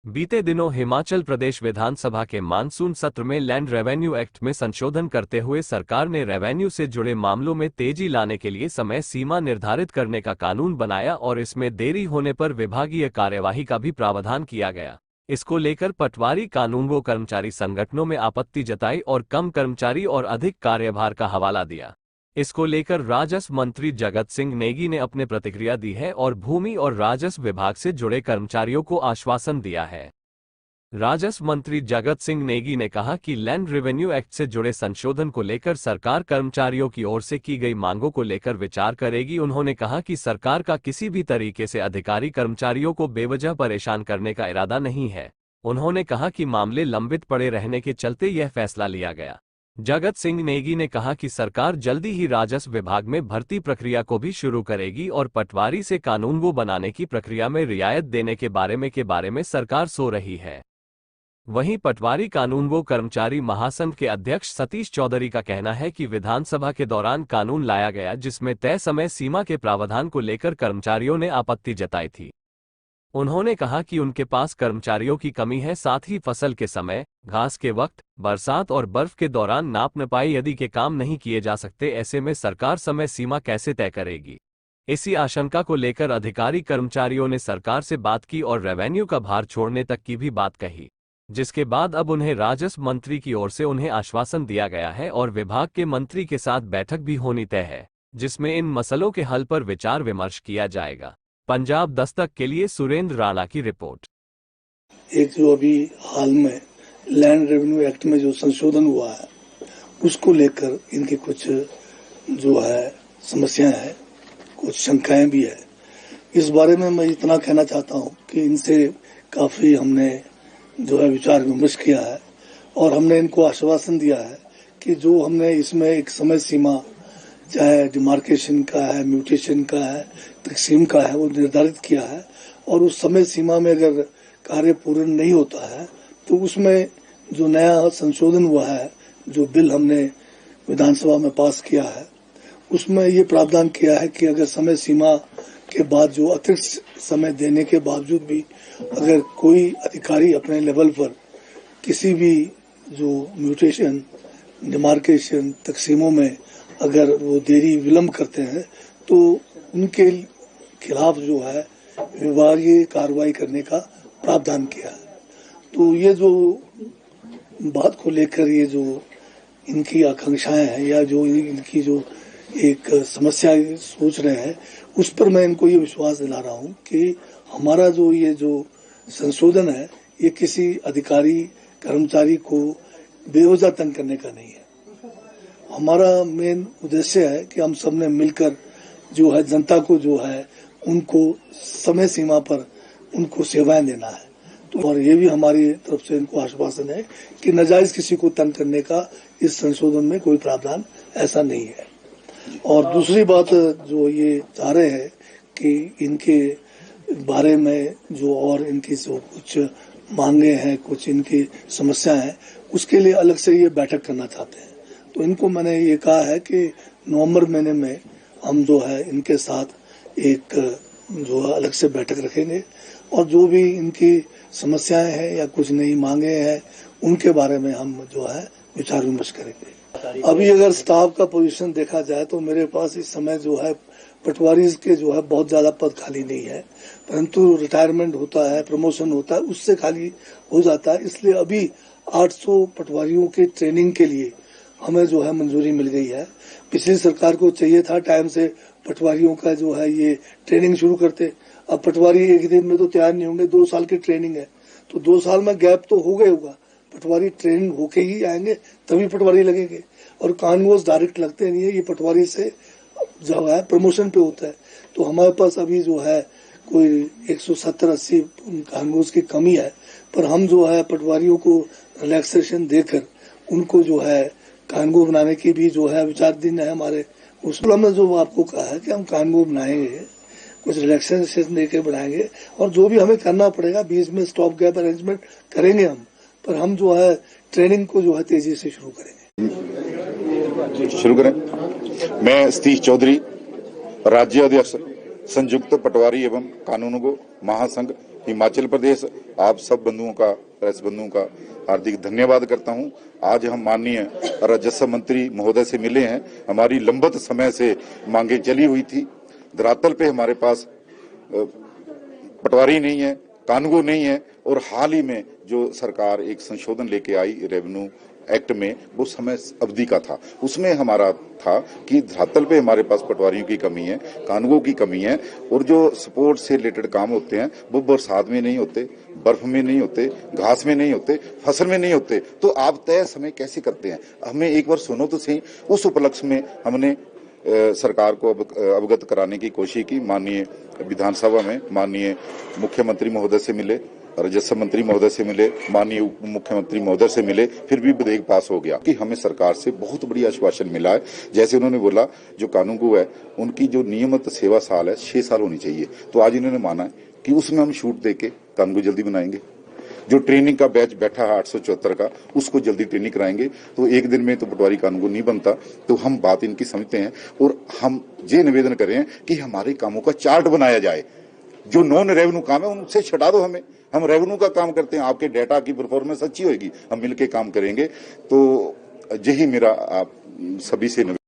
बीते दिनों हिमाचल प्रदेश विधानसभा के मानसून सत्र में लैंड रेवेन्यू एक्ट में संशोधन करते हुए सरकार ने रेवेन्यू से जुड़े मामलों में तेजी लाने के लिए समय सीमा निर्धारित करने का कानून बनाया और इसमें देरी होने पर विभागीय कार्यवाही का भी प्रावधान किया गया। इसको लेकर पटवारी कानूनगो कर्मचारी संगठनों में आपत्ति जताई और कम कर्मचारी और अधिक कार्यभार का हवाला दिया। इसको लेकर राजस्व मंत्री जगत सिंह नेगी ने अपने प्रतिक्रिया दी है और भूमि और राजस्व विभाग से जुड़े कर्मचारियों को आश्वासन दिया है। राजस्व मंत्री जगत सिंह नेगी ने कहा कि लैंड रेवेन्यू एक्ट से जुड़े संशोधन को लेकर सरकार कर्मचारियों की ओर से की गई मांगों को लेकर विचार करेगी। उन्होंने कहा कि सरकार का किसी भी तरीके से अधिकारी कर्मचारियों को बेवजह परेशान करने का इरादा नहीं है। उन्होंने कहा कि मामले लंबित पड़े रहने के चलते यह फैसला लिया गया। जगत सिंह नेगी ने कहा कि सरकार जल्दी ही राजस्व विभाग में भर्ती प्रक्रिया को भी शुरू करेगी और पटवारी से कानूनगो बनाने की प्रक्रिया में रियायत देने के बारे में सरकार सो रही है। वहीं पटवारी कानूनगो कर्मचारी महासंघ के अध्यक्ष सतीश चौधरी का कहना है कि विधानसभा के दौरान कानून लाया गया जिसमें तय समय सीमा के प्रावधान को लेकर कर्मचारियों ने आपत्ति जताई थी। उन्होंने कहा कि उनके पास कर्मचारियों की कमी है, साथ ही फसल के समय, घास के वक्त, बरसात और बर्फ के दौरान नाप नपाई यदि के काम नहीं किए जा सकते, ऐसे में सरकार समय सीमा कैसे तय करेगी। इसी आशंका को लेकर अधिकारी कर्मचारियों ने सरकार से बात की और रेवेन्यू का भार छोड़ने तक की भी बात कही, जिसके बाद अब उन्हें राजस्व मंत्री की ओर से उन्हें आश्वासन दिया गया है और विभाग के मंत्री के साथ बैठक भी होनी तय है, जिसमें इन मसलों के हल पर विचार विमर्श किया जाएगा। पंजाब दस्तक के लिए सुरेंद्र राणा की रिपोर्ट। एक जो अभी हाल में लैंड रेवेन्यू एक्ट में जो संशोधन हुआ है उसको लेकर इनकी कुछ जो है समस्याएं हैं, कुछ शंकाएं भी है। इस बारे में मैं इतना कहना चाहता हूं कि इनसे काफी हमने जो है विचार विमर्श किया है और हमने इनको आश्वासन दिया है कि जो हमने इसमें एक समय सीमा चाहे डिमार्केशन का है, म्यूटेशन का है, तकसीम का है, वो निर्धारित किया है और उस समय सीमा में अगर कार्य पूर्ण नहीं होता है तो उसमें जो नया संशोधन हुआ है, जो बिल हमने विधानसभा में पास किया है, उसमें ये प्रावधान किया है कि अगर समय सीमा के बाद जो अतिरिक्त समय देने के बावजूद भी अगर कोई अधिकारी अपने लेवल पर किसी भी जो म्यूटेशन, डिमार्केशन, तकसीमों में अगर वो देरी विलंब करते हैं तो उनके खिलाफ जो है विभागीय कार्रवाई करने का प्रावधान किया है। तो ये जो बात को लेकर ये जो इनकी आकांक्षाएं हैं या जो इनकी जो एक समस्या सोच रहे हैं, उस पर मैं इनको ये विश्वास दिला रहा हूं कि हमारा जो ये जो संशोधन है ये किसी अधिकारी कर्मचारी को बेवजह तंग करने का नहीं है। हमारा मेन उद्देश्य है कि हम सब ने मिलकर जो है जनता को जो है उनको समय सीमा पर उनको सेवाएं देना है। तो और ये भी हमारी तरफ से इनको आश्वासन है कि नाजायज किसी को तंग करने का इस संशोधन में कोई प्रावधान ऐसा नहीं है। और दूसरी बात जो ये चाह रहे हैं कि इनके बारे में जो और इनकी जो कुछ मांगे हैं, कुछ इनकी समस्याएं हैं, उसके लिए अलग से ये बैठक करना चाहते हैं। तो इनको मैंने ये कहा है कि नवंबर महीने में हम जो है इनके साथ एक जो है अलग से बैठक रखेंगे और जो भी इनकी समस्याएं हैं या कुछ नई मांगे हैं उनके बारे में हम जो है विचार विमर्श करेंगे। अभी अगर स्टाफ का पोजीशन देखा जाए तो मेरे पास इस समय जो है पटवारी के जो है बहुत ज्यादा पद खाली नहीं है, परंतु रिटायरमेंट होता है, प्रमोशन होता है, उससे खाली हो जाता है। इसलिए अभी 800 पटवारियों के ट्रेनिंग के लिए हमें जो है मंजूरी मिल गई है। पिछली सरकार को चाहिए था टाइम से पटवारियों का जो है ये ट्रेनिंग शुरू करते। अब पटवारी एक दिन में तो तैयार नहीं होंगे, 2 साल की ट्रेनिंग है, तो 2 साल में गैप तो हो गया होगा। पटवारी ट्रेनिंग होके ही आएंगे तभी पटवारी लगेंगे और कानून डायरेक्ट लगते नहीं है, ये पटवारी से जो है प्रमोशन पे होता है। तो हमारे पास अभी जो है कोई 170-80 कानून की कमी है, पर हम जो है पटवारियों को रिलैक्सेशन देकर उनको जो है कानून बनाने की भी जो है विचार दिन है हमारे। उसमें हमने जो आपको कहा है कि हम कानून बनाएंगे, कुछ रिलैक्सेशन देकर बनाएंगे और जो भी हमें करना पड़ेगा बीच में स्टॉप गैप अरेंजमेंट करेंगे हम, पर हम जो है ट्रेनिंग को जो है तेजी से शुरू करेंगे। शुरू करें। मैं सतीश चौधरी, राज्य अध्यक्ष संयुक्त पटवारी एवं कानूनगो महासंघ हिमाचल प्रदेश आप सब बंधुओं का, प्रेस बंधुओं का हार्दिक धन्यवाद करता हूं। आज हम माननीय राजस्व मंत्री महोदय से मिले हैं। हमारी लंबत समय से मांगे चली हुई थी। धरातल पे हमारे पास पटवारी नहीं है, कानूनगो नहीं है, और हाल ही में जो सरकार एक संशोधन लेके आई रेवेन्यू एक्ट में, वो समय अवधि का था। उसमें हमारा था कि धरातल पे हमारे पास पटवारियों की कमी है, कानूनगो की कमी है, और जो स्पोर्ट्स से रिलेटेड काम होते हैं वो बरसात में नहीं होते, बर्फ में नहीं होते, घास में नहीं होते, फसल में नहीं होते। तो आप तय समय कैसे करते हैं? हमें एक बार सुनो तो सही। उस उपलक्ष्य में हमने सरकार को अवगत कराने की कोशिश की। माननीय विधानसभा में माननीय मुख्यमंत्री महोदय से मिले, राजस्व मंत्री महोदय से मिले, माननीय उप मुख्यमंत्री महोदय से मिले, फिर भी विधेयक पास हो गया। कि हमें सरकार से बहुत बड़ी आश्वासन मिला है। जैसे उन्होंने बोला जो कानूनगो है उनकी जो नियमित सेवा साल है 6 साल होनी चाहिए, तो आज इन्होंने माना है कि उसमें हम छूट देके कानूनगो जल्दी बनाएंगे। जो ट्रेनिंग का बैच बैठा है 874 का, उसको जल्दी ट्रेनिंग कराएंगे। तो एक दिन में तो पटवारी कानूनगो नहीं बनता। तो हम बात इनकी समझते हैं और हम ये निवेदन कर रहे हैं कि हमारे कामों का चार्ट बनाया जाए। जो नॉन रेवेन्यू काम है उनसे छटा दो हमें, हम रेवेन्यू का काम करते हैं। आपके डेटा की परफॉर्मेंस अच्छी होगी, हम मिलके काम करेंगे। तो यही मेरा आप सभी से